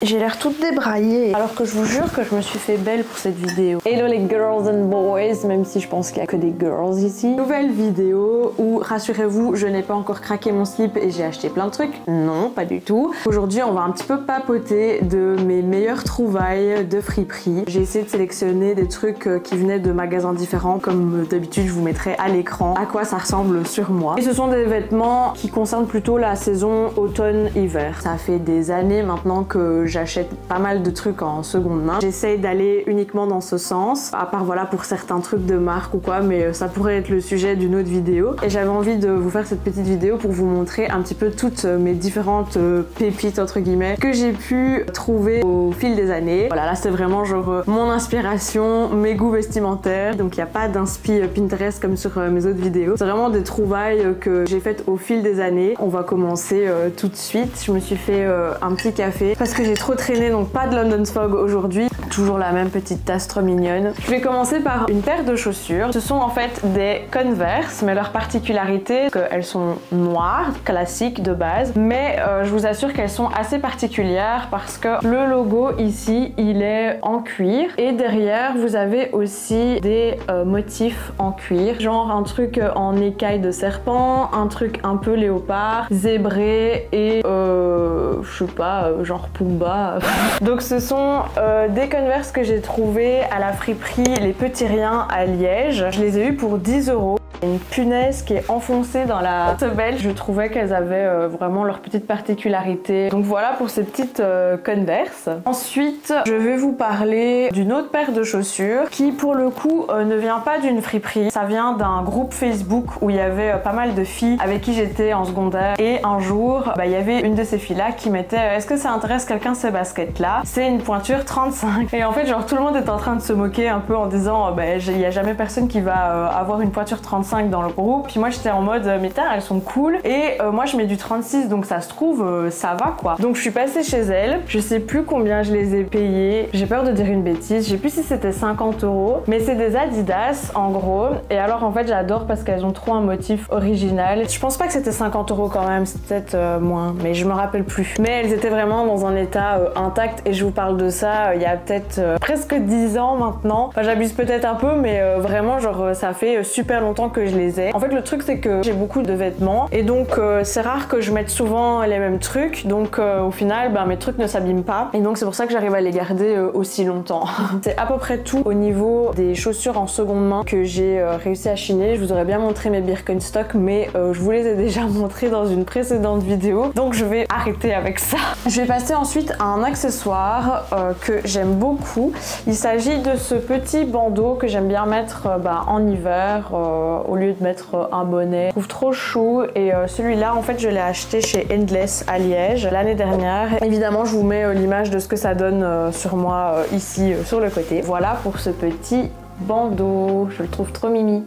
J'ai l'air toute débraillée, alors que je vous jure que je me suis fait belle pour cette vidéo. Hello les girls and boys, même si je pense qu'il n'y a que des girls ici. Nouvelle vidéo où, rassurez-vous, je n'ai pas encore craqué mon slip et j'ai acheté plein de trucs. Non, pas du tout. Aujourd'hui, on va un petit peu papoter de mes meilleures trouvailles de friperie. J'ai essayé de sélectionner des trucs qui venaient de magasins différents. Comme d'habitude, je vous mettrai à l'écran à quoi ça ressemble sur moi. Et ce sont des vêtements qui concernent plutôt la saison automne-hiver. Ça fait des années maintenant que j'achète pas mal de trucs en seconde main. J'essaye d'aller uniquement dans ce sens, à part voilà pour certains trucs de marque ou quoi, mais ça pourrait être le sujet d'une autre vidéo. Et j'avais envie de vous faire cette petite vidéo pour vous montrer un petit peu toutes mes différentes pépites entre guillemets que j'ai pu trouver au fil des années. Voilà, là c'est vraiment genre mon inspiration, mes goûts vestimentaires, donc il n'y a pas d'inspi Pinterest comme sur mes autres vidéos. C'est vraiment des trouvailles que j'ai faites au fil des années. On va commencer tout de suite. Je me suis fait un petit café parce que j'ai trop traîné, donc pas de London's Fog aujourd'hui. Toujours la même petite tasse trop mignonne. Je vais commencer par une paire de chaussures. Ce sont en fait des Converse, mais leur particularité, c'est qu'elles sont noires, classiques de base, mais je vous assure qu'elles sont assez particulières parce que le logo ici, il est en cuir et derrière, vous avez aussi des motifs en cuir, genre un truc en écaille de serpent, un truc un peu léopard, zébré et je sais pas, genre Pumba. Donc ce sont des Converse que j'ai trouvé à la friperie Les Petits Riens à Liège. Je les ai eu pour 10 €. Une punaise qui est enfoncée dans la semelle. Je trouvais qu'elles avaient vraiment leur petite particularité. Donc voilà pour ces petites Converse. Ensuite, je vais vous parler d'une autre paire de chaussures qui pour le coup ne vient pas d'une friperie. Ça vient d'un groupe Facebook où il y avait pas mal de filles avec qui j'étais en secondaire. Et un jour, il y avait une de ces filles-là qui mettait est-ce que ça intéresse quelqu'un ces baskets-là? C'est une pointure 35. Et en fait, genre tout le monde est en train de se moquer un peu en disant il n'y a jamais personne qui va avoir une pointure 35 dans le groupe. Puis moi j'étais en mode mais elles sont cool et moi je mets du 36 donc ça se trouve ça va quoi. Donc je suis passée chez elle, je sais plus combien je les ai payés, j'ai peur de dire une bêtise, je sais plus si c'était 50 €, mais c'est des Adidas en gros. Et alors en fait j'adore parce qu'elles ont trop un motif original. Je pense pas que c'était 50 € quand même, c'est peut-être moins, mais je me rappelle plus. Mais elles étaient vraiment dans un état intact et je vous parle de ça il y a peut-être presque 10 ans maintenant. Enfin j'abuse peut-être un peu mais vraiment genre ça fait super longtemps que je les ai. En fait le truc c'est que j'ai beaucoup de vêtements et donc c'est rare que je mette souvent les mêmes trucs, donc au final mes trucs ne s'abîment pas et donc c'est pour ça que j'arrive à les garder aussi longtemps. C'est à peu près tout au niveau des chaussures en seconde main que j'ai réussi à chiner. Je vous aurais bien montré mes Birkenstock mais je vous les ai déjà montrés dans une précédente vidéo, donc je vais arrêter avec ça. Je vais passer ensuite à un accessoire que j'aime beaucoup. Il s'agit de ce petit bandeau que j'aime bien mettre en hiver au lieu de mettre un bonnet. Je trouve trop chou et celui-là en fait je l'ai acheté chez Endless à Liège l'année dernière. Évidemment je vous mets l'image de ce que ça donne sur moi ici sur le côté. Voilà pour ce petit bandeau, je le trouve trop mimi.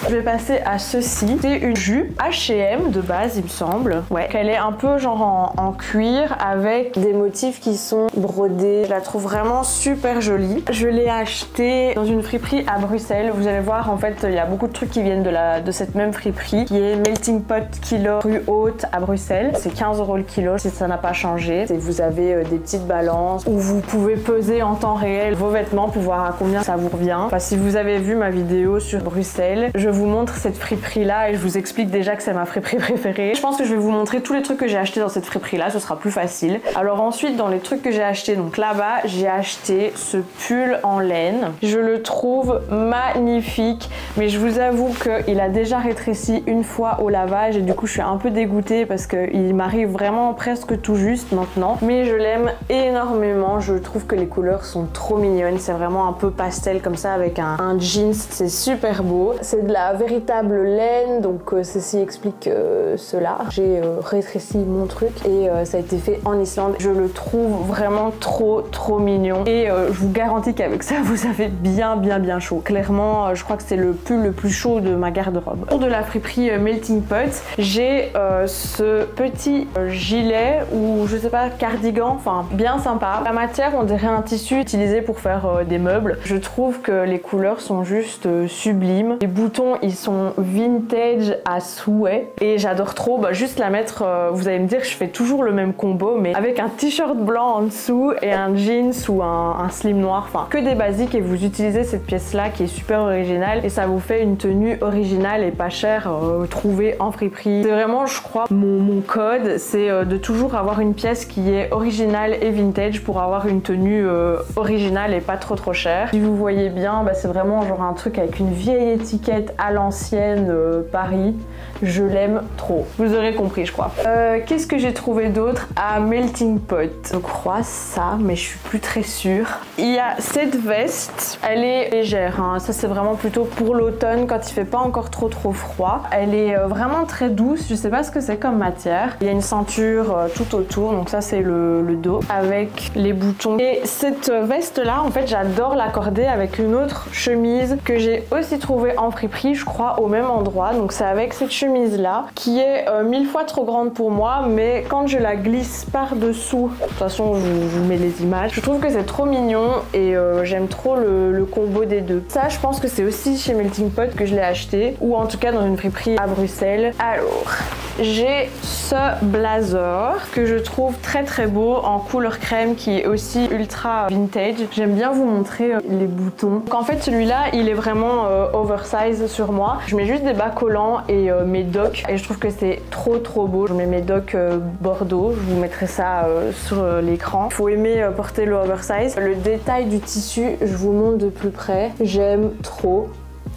Je vais passer à ceci. C'est une jupe H&M de base, il me semble. Ouais. Elle est un peu genre en cuir avec des motifs qui sont brodés. Je la trouve vraiment super jolie. Je l'ai achetée dans une friperie à Bruxelles. Vous allez voir, en fait, il y a beaucoup de trucs qui viennent de cette même friperie qui est Melting Pot Kilo rue Haute à Bruxelles. C'est 15 € le kilo si ça n'a pas changé. Et vous avez des petites balances où vous pouvez peser en temps réel vos vêtements pour voir à combien ça vous revient. Enfin, si vous avez vu ma vidéo sur Bruxelles, je vous montre cette friperie là et je vous explique déjà que c'est ma friperie préférée. Je pense que je vais vous montrer tous les trucs que j'ai achetés dans cette friperie là, ce sera plus facile. Alors ensuite dans les trucs que j'ai achetés, donc là-bas j'ai acheté ce pull en laine. Je le trouve magnifique mais je vous avoue qu'il a déjà rétréci une fois au lavage et du coup je suis un peu dégoûtée parce qu'il m'arrive vraiment presque tout juste maintenant. Mais je l'aime énormément, je trouve que les couleurs sont trop mignonnes, c'est vraiment un peu pastel comme ça avec un jeans, c'est super beau. C'est de la véritable laine, donc ceci explique cela. J'ai rétréci mon truc et ça a été fait en Islande. Je le trouve vraiment trop mignon et je vous garantis qu'avec ça vous avez bien chaud. Clairement je crois que c'est le pull le plus chaud de ma garde-robe. Pour de la friperie Melting Pot, j'ai ce petit gilet ou je sais pas, cardigan, enfin bien sympa. La matière on dirait un tissu utilisé pour faire des meubles. Je trouve que les couleurs sont juste sublimes. Les boutons boutons ils sont vintage à souhait et j'adore trop. Bah, juste la mettre, vous allez me dire je fais toujours le même combo mais avec un t-shirt blanc en dessous et un jeans ou un slim noir, enfin que des basiques, et vous utilisez cette pièce là qui est super originale et ça vous fait une tenue originale et pas chère trouvée en friperie. C'est vraiment, je crois, mon code, c'est de toujours avoir une pièce qui est originale et vintage pour avoir une tenue originale et pas trop chère. Si vous voyez bien, bah, c'est vraiment genre un truc avec une vieille étiquette à l'ancienne Paris. Je l'aime trop. Vous aurez compris, je crois. Qu'est-ce que j'ai trouvé d'autre à Melting Pot? Je crois ça, mais je suis plus très sûre. Il y a cette veste. Elle est légère, hein. Ça c'est vraiment plutôt pour l'automne quand il fait pas encore trop froid. Elle est vraiment très douce. Je sais pas ce que c'est comme matière. Il y a une ceinture tout autour, donc ça c'est le dos avec les boutons. Et cette veste là, en fait, j'adore l'accorder avec une autre chemise que j'ai aussi trouvée en friperie, je crois, au même endroit. Donc c'est avec cette chemise là qui est 1000 fois trop grande pour moi, mais quand je la glisse par dessous, de toute façon je vous mets les images, je trouve que c'est trop mignon et j'aime trop le combo des deux. Ça je pense que c'est aussi chez Melting Pot que je l'ai acheté, ou en tout cas dans une friperie à Bruxelles. Alors j'ai ce blazer que je trouve très beau en couleur crème qui est aussi ultra vintage. J'aime bien vous montrer les boutons. Donc en fait celui-là il est vraiment oversize sur moi. Je mets juste des bas collants et mes docks et je trouve que c'est trop beau. Je mets mes docks bordeaux, je vous mettrai ça sur l'écran. Il faut aimer porter le oversize. Le détail du tissu, je vous montre de plus près. J'aime trop.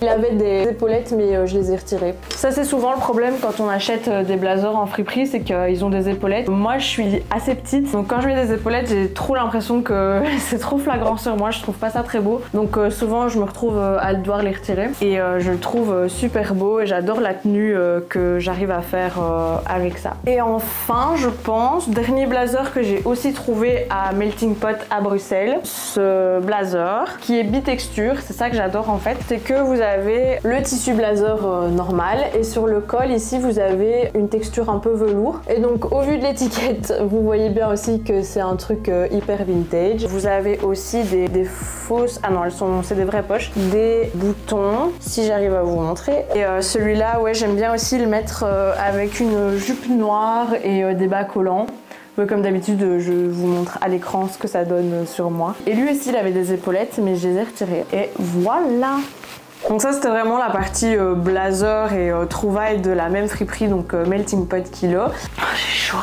Il avait des épaulettes mais je les ai retirées. Ça c'est souvent le problème quand on achète des blazers en friperie, c'est qu'ils ont des épaulettes. Moi je suis assez petite, donc quand je mets des épaulettes j'ai trop l'impression que c'est trop flagrant sur moi, je trouve pas ça très beau. Donc souvent je me retrouve à devoir les retirer et je le trouve super beau et j'adore la tenue que j'arrive à faire avec ça. Et enfin je pense, dernier blazer que j'ai aussi trouvé à Melting Pot à Bruxelles, ce blazer qui est bitexture, c'est ça que j'adore en fait, c'est que vous avez le tissu blazer normal et sur le col ici vous avez une texture un peu velours, et donc au vu de l'étiquette vous voyez bien aussi que c'est un truc hyper vintage. Vous avez aussi des fausses, ah non elles sont, c'est des vraies poches, des boutons si j'arrive à vous montrer, et celui-là ouais j'aime bien aussi le mettre avec une jupe noire et des bas collants. Comme d'habitude, je vous montre à l'écran ce que ça donne sur moi. Et lui aussi, il avait des épaulettes, mais je les ai retirées. Et voilà! Donc ça, c'était vraiment la partie blazer et trouvailles de la même friperie, donc Melting Pot Kilo. Oh, j'ai chaud.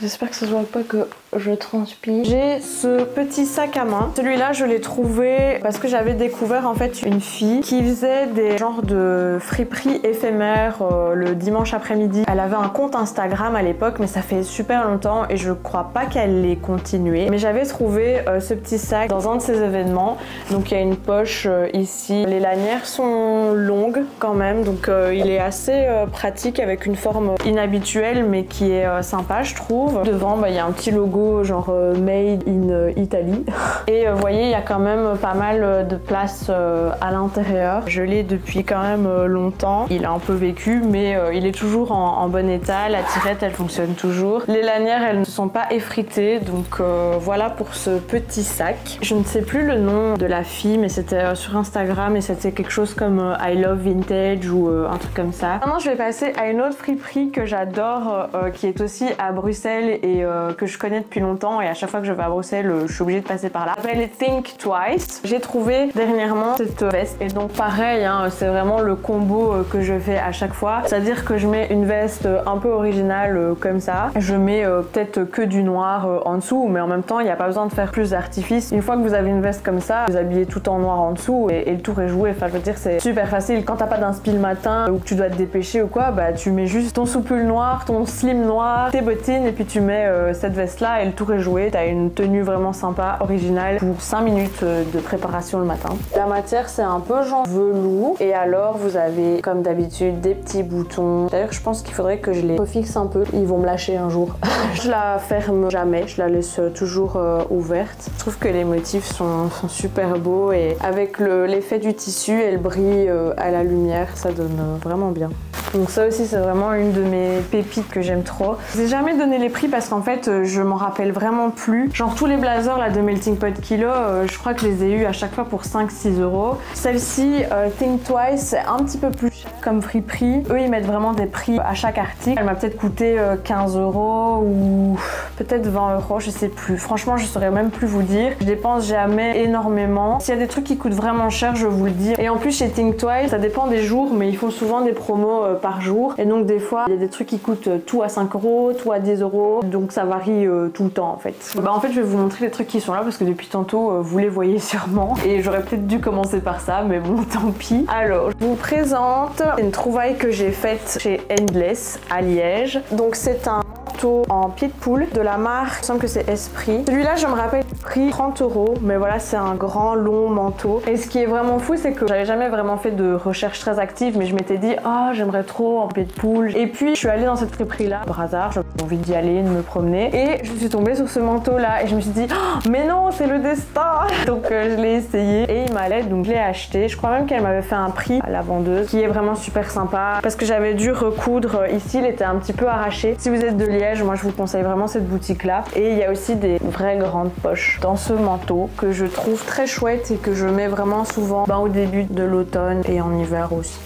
J'espère que ça se voit pas que je transpire. J'ai ce petit sac à main. Celui-là, je l'ai trouvé parce que j'avais découvert en fait une fille qui faisait des genres de friperies éphémères le dimanche après-midi. Elle avait un compte Instagram à l'époque, mais ça fait super longtemps et je crois pas qu'elle l'ait continué. Mais j'avais trouvé ce petit sac dans un de ces événements. Donc il y a une poche ici. Les lanières sont longues quand même, donc il est assez pratique avec une forme inhabituelle mais qui est sympa, je trouve. Devant, il y a un petit logo genre Made in Italy. Et vous voyez, il y a quand même pas mal de place à l'intérieur. Je l'ai depuis quand même longtemps. Il a un peu vécu, mais il est toujours en bon état. La tirette, elle fonctionne toujours. Les lanières, elles ne sont pas effritées. Donc voilà pour ce petit sac. Je ne sais plus le nom de la fille, mais c'était sur Instagram et c'était quelque chose comme I Love Vintage ou un truc comme ça. Maintenant, je vais passer à une autre friperie que j'adore, qui est aussi à Bruxelles et que je connais depuis longtemps, et à chaque fois que je vais à Bruxelles je suis obligée de passer par là. Elle s'appelle Think Twice. J'ai trouvé dernièrement cette veste et donc pareil hein, c'est vraiment le combo que je fais à chaque fois, c'est à dire que je mets une veste un peu originale comme ça, je mets peut-être que du noir en dessous, mais en même temps il n'y a pas besoin de faire plus d'artifice. Une fois que vous avez une veste comme ça, vous habillez tout en noir en dessous et le tour est joué. Enfin je veux dire, c'est super facile. Quand t'as pas d'inspi le matin ou que tu dois te dépêcher ou quoi, bah tu mets juste ton soupule noir, ton slim noir, tes bottines et puis tu mets cette veste là et le tour est joué. T'as une tenue vraiment sympa, originale pour 5 minutes de préparation le matin. La matière c'est un peu genre velours et alors vous avez comme d'habitude des petits boutons. D'ailleurs je pense qu'il faudrait que je les refixe un peu, ils vont me lâcher un jour. Je la ferme jamais, je la laisse toujours ouverte. Je trouve que les motifs sont super beaux et avec l'effet du tissu, elle brille à la lumière, ça donne vraiment bien. Donc ça aussi c'est vraiment une de mes pépites que j'aime trop. Je n'ai jamais donné les prix parce qu'en fait je m'en rappelle vraiment plus. Genre tous les blazers là de Melting Pot Kilo, je crois que je les ai eu à chaque fois pour 5-6 euros. Celle-ci, Think Twice, c'est un petit peu plus cher comme friperie. Eux ils mettent vraiment des prix à chaque article. Elle m'a peut-être coûté 15 euros ou peut-être 20 euros, je sais plus. Franchement je saurais même plus vous dire. Je dépense jamais énormément. S'il y a des trucs qui coûtent vraiment cher, je vous le dis. Et en plus chez Think Twice, ça dépend des jours, mais ils font souvent des promos par jour. Et donc des fois, il y a des trucs qui coûtent tout à 5 euros, tout à 10 euros. Donc ça varie tout le temps en fait. Bah en fait, je vais vous montrer les trucs qui sont là parce que depuis tantôt, vous les voyez sûrement. Et j'aurais peut-être dû commencer par ça, mais bon, tant pis. Alors, je vous présente une trouvaille que j'ai faite chez Endless à Liège. Donc c'est un manteau en pied de poule de la marque, il me semble que c'est Esprit. Celui-là, je me rappelle le prix 30 euros, mais voilà, c'est un grand long manteau. Et ce qui est vraiment fou, c'est que j'avais jamais vraiment fait de recherche très active, mais je m'étais dit, ah, j'aimerais trop en pied de poule. Et puis, je suis allée dans cette friperie-là, par hasard, j'avais envie d'y aller, de me promener. Et je suis tombée sur ce manteau-là et je me suis dit, oh, mais non, c'est le destin. Donc, je l'ai essayé et il m'allait, donc je l'ai acheté. Je crois même qu'elle m'avait fait un prix à la vendeuse, qui est vraiment super sympa parce que j'avais dû recoudre ici, il était un petit peu arraché. Si vous êtes de Liège, moi je vous conseille vraiment cette boutique-là. Et il y a aussi des vraies grandes poches dans ce manteau que je trouve très chouette et que je mets vraiment souvent au début de l'automne et en hiver aussi.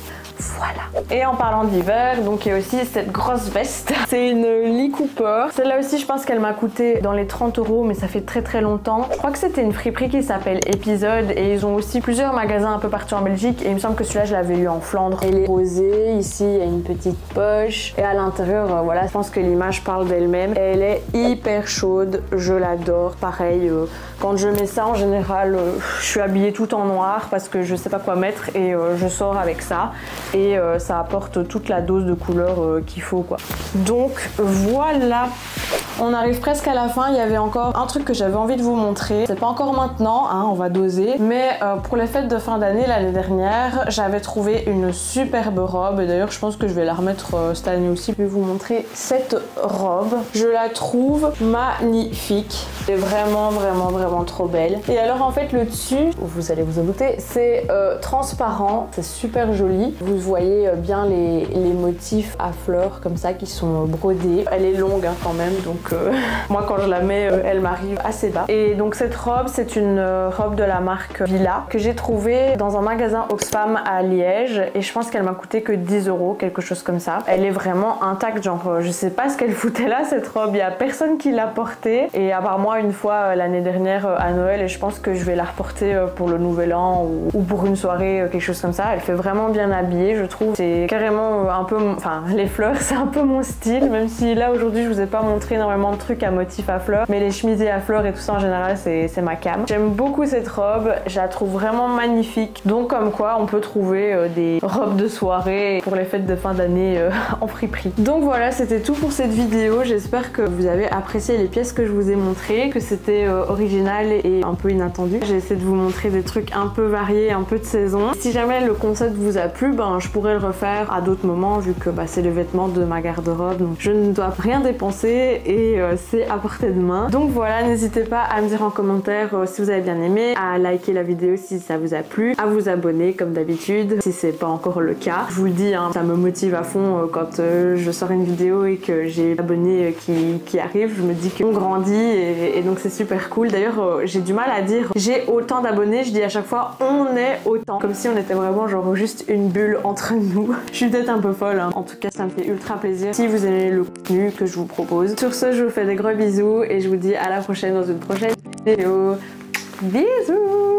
Voilà. Et en parlant d'hiver, donc il y a aussi cette grosse veste. C'est une Lee Cooper. Celle-là aussi, je pense qu'elle m'a coûté dans les 30 euros, mais ça fait très longtemps. Je crois que c'était une friperie qui s'appelle Épisode et ils ont aussi plusieurs magasins un peu partout en Belgique. Et il me semble que celui-là, je l'avais eu en Flandre. Elle est rosée. Ici, il y a une petite poche. Et à l'intérieur, voilà, je pense que l'image parle d'elle-même. Elle est hyper chaude. Je l'adore. Pareil, quand je mets ça, en général, je suis habillée tout en noir parce que je sais pas quoi mettre et je sors avec ça. Et ça apporte toute la dose de couleur qu'il faut quoi. Donc voilà, on arrive presque à la fin. Il y avait encore un truc que j'avais envie de vous montrer. C'est pas encore maintenant, hein, on va doser. Mais pour les fêtes de fin d'année l'année dernière, j'avais trouvé une superbe robe. Et d'ailleurs, je pense que je vais la remettre cette année aussi. Je vais vous montrer cette robe. Je la trouve magnifique. Elle est vraiment trop belle. Et alors en fait le dessus, vous allez vous en douter, c'est transparent. C'est super joli. Vous voyez bien les motifs à fleurs comme ça qui sont brodés. Elle est longue hein, quand même, donc moi quand je la mets, elle m'arrive assez bas. Et donc cette robe, c'est une robe de la marque Villa que j'ai trouvée dans un magasin Oxfam à Liège et je pense qu'elle m'a coûté que 10 euros, quelque chose comme ça. Elle est vraiment intacte, genre je sais pas ce qu'elle foutait là cette robe, il y a personne qui l'a portée et à part moi une fois l'année dernière à Noël et je pense que je vais la reporter pour le nouvel an ou pour une soirée, quelque chose comme ça. Elle fait vraiment bien habillée, je trouve. C'est carrément un peu, enfin les fleurs c'est un peu mon style, même si là aujourd'hui je vous ai pas montré énormément de trucs à motifs à fleurs, mais les chemisiers à fleurs et tout ça en général c'est ma cam. J'aime beaucoup cette robe, je la trouve vraiment magnifique, donc comme quoi on peut trouver des robes de soirée pour les fêtes de fin d'année en friperie. Donc voilà, c'était tout pour cette vidéo, j'espère que vous avez apprécié les pièces que je vous ai montrées, que c'était original et un peu inattendu. J'ai essayé de vous montrer des trucs un peu variés, un peu de saison. Si jamais le concept vous a plu, ben je pourrais le refaire à d'autres moments vu que c'est les vêtements de ma garde-robe, donc je ne dois rien dépenser et c'est à portée de main. Donc voilà, n'hésitez pas à me dire en commentaire si vous avez bien aimé, à liker la vidéo si ça vous a plu, à vous abonner comme d'habitude si c'est pas encore le cas. Je vous le dis, hein, ça me motive à fond quand je sors une vidéo et que j'ai des abonnés qui arrivent, je me dis qu'on grandit et donc c'est super cool. D'ailleurs j'ai du mal à dire j'ai autant d'abonnés, je dis à chaque fois on est autant, comme si on était vraiment genre juste une bulle entre nous. Je suis peut-être un peu folle, hein. En tout cas ça me fait ultra plaisir si vous aimez le contenu que je vous propose. Sur ce, je vous fais des gros bisous et je vous dis à la prochaine dans une prochaine vidéo. Bisous.